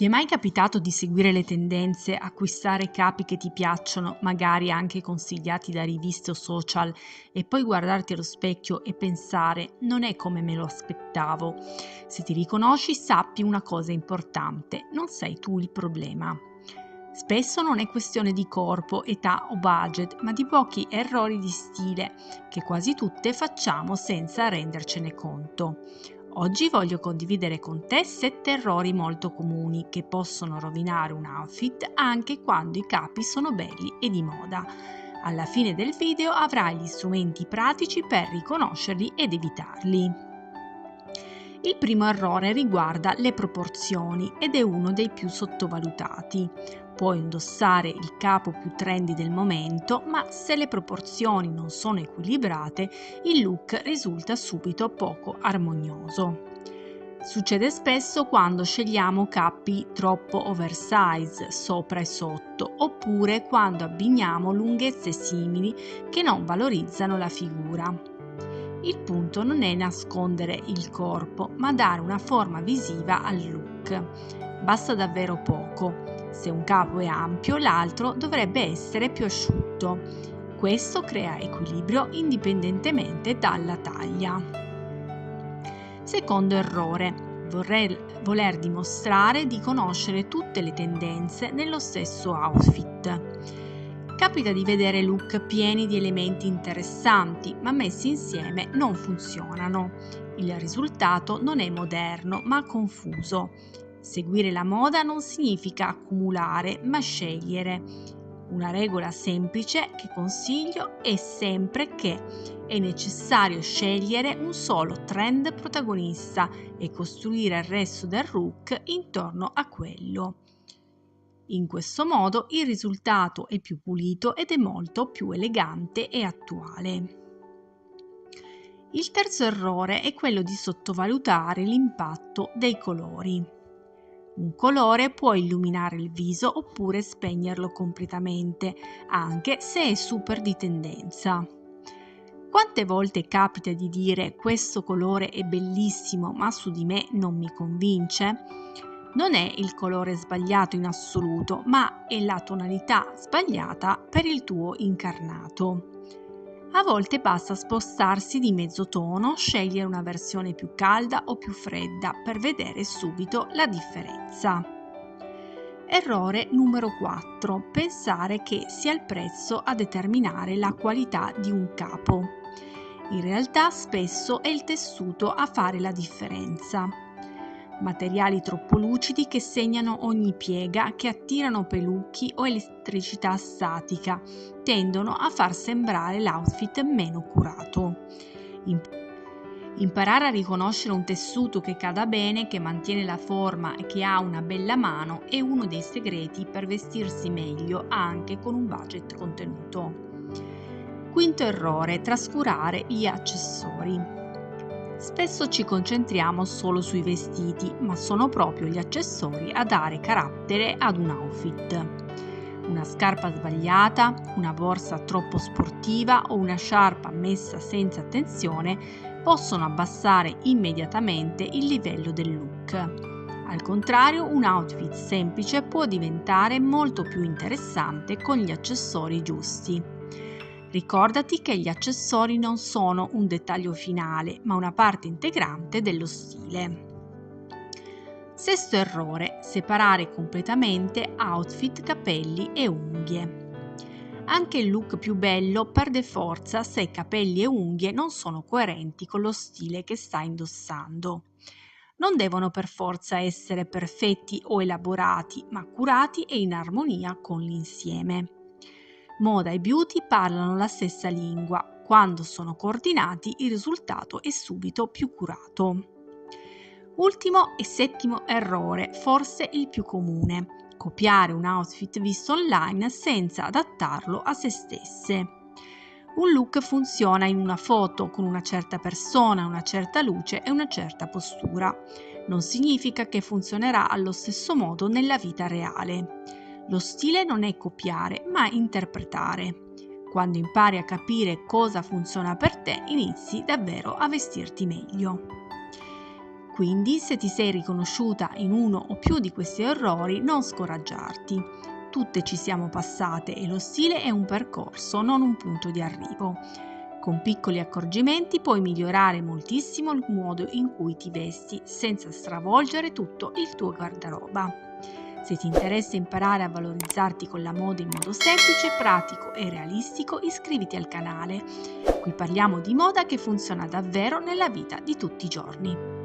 Ti è mai capitato di seguire le tendenze, acquistare capi che ti piacciono, magari anche consigliati da riviste o social, e poi guardarti allo specchio e pensare non è come me lo aspettavo? Se ti riconosci, sappi una cosa importante, non sei tu il problema. Spesso non è questione di corpo, età o budget, ma di pochi errori di stile che quasi tutte facciamo senza rendercene conto. Oggi voglio condividere con te 7 errori molto comuni che possono rovinare un outfit anche quando i capi sono belli e di moda. Alla fine del video avrai gli strumenti pratici per riconoscerli ed evitarli. Il primo errore riguarda le proporzioni ed è uno dei più sottovalutati. Puoi indossare il capo più trendy del momento, ma se le proporzioni non sono equilibrate, il look risulta subito poco armonioso. Succede spesso quando scegliamo capi troppo oversize, sopra e sotto, oppure quando abbiniamo lunghezze simili che non valorizzano la figura. Il punto non è nascondere il corpo, ma dare una forma visiva al look. Basta davvero poco. Se un capo è ampio, l'altro dovrebbe essere più asciutto. Questo crea equilibrio indipendentemente dalla taglia. Secondo errore, voler dimostrare di conoscere tutte le tendenze nello stesso outfit. Capita di vedere look pieni di elementi interessanti, ma messi insieme non funzionano. Il risultato non è moderno, ma confuso. Seguire la moda non significa accumulare, ma scegliere. Una regola semplice che consiglio è sempre che è necessario scegliere un solo trend protagonista e costruire il resto del look intorno a quello. In questo modo il risultato è più pulito ed è molto più elegante e attuale. Il terzo errore è quello di sottovalutare l'impatto dei colori. Un colore può illuminare il viso oppure spegnerlo completamente, anche se è super di tendenza. Quante volte capita di dire questo colore è bellissimo ma su di me non mi convince? Non è il colore sbagliato in assoluto, ma è la tonalità sbagliata per il tuo incarnato. A volte basta spostarsi di mezzo tono, scegliere una versione più calda o più fredda per vedere subito la differenza. Errore numero 4. Pensare che sia il prezzo a determinare la qualità di un capo. In realtà spesso è il tessuto a fare la differenza. Materiali troppo lucidi che segnano ogni piega, che attirano pelucchi o elettricità statica, tendono a far sembrare l'outfit meno curato. Imparare a riconoscere un tessuto che cada bene, che mantiene la forma e che ha una bella mano è uno dei segreti per vestirsi meglio anche con un budget contenuto. Quinto errore: trascurare gli accessori. Spesso ci concentriamo solo sui vestiti, ma sono proprio gli accessori a dare carattere ad un outfit. Una scarpa sbagliata, una borsa troppo sportiva o una sciarpa messa senza attenzione possono abbassare immediatamente il livello del look. Al contrario, un outfit semplice può diventare molto più interessante con gli accessori giusti. Ricordati che gli accessori non sono un dettaglio finale, ma una parte integrante dello stile. Sesto errore: separare completamente outfit, capelli e unghie. Anche il look più bello perde forza se capelli e unghie non sono coerenti con lo stile che stai indossando. Non devono per forza essere perfetti o elaborati, ma curati e in armonia con l'insieme. Moda e beauty parlano la stessa lingua. Quando sono coordinati, il risultato è subito più curato. Ultimo e settimo errore, forse il più comune: copiare un outfit visto online senza adattarlo a se stesse. Un look funziona in una foto con una certa persona, una certa luce e una certa postura. Non significa che funzionerà allo stesso modo nella vita reale. Lo stile non è copiare, ma interpretare. Quando impari a capire cosa funziona per te, inizi davvero a vestirti meglio. Quindi, se ti sei riconosciuta in uno o più di questi errori, non scoraggiarti. Tutte ci siamo passate e lo stile è un percorso, non un punto di arrivo. Con piccoli accorgimenti puoi migliorare moltissimo il modo in cui ti vesti, senza stravolgere tutto il tuo guardaroba. Se ti interessa imparare a valorizzarti con la moda in modo semplice, pratico e realistico, iscriviti al canale. Qui parliamo di moda che funziona davvero nella vita di tutti i giorni.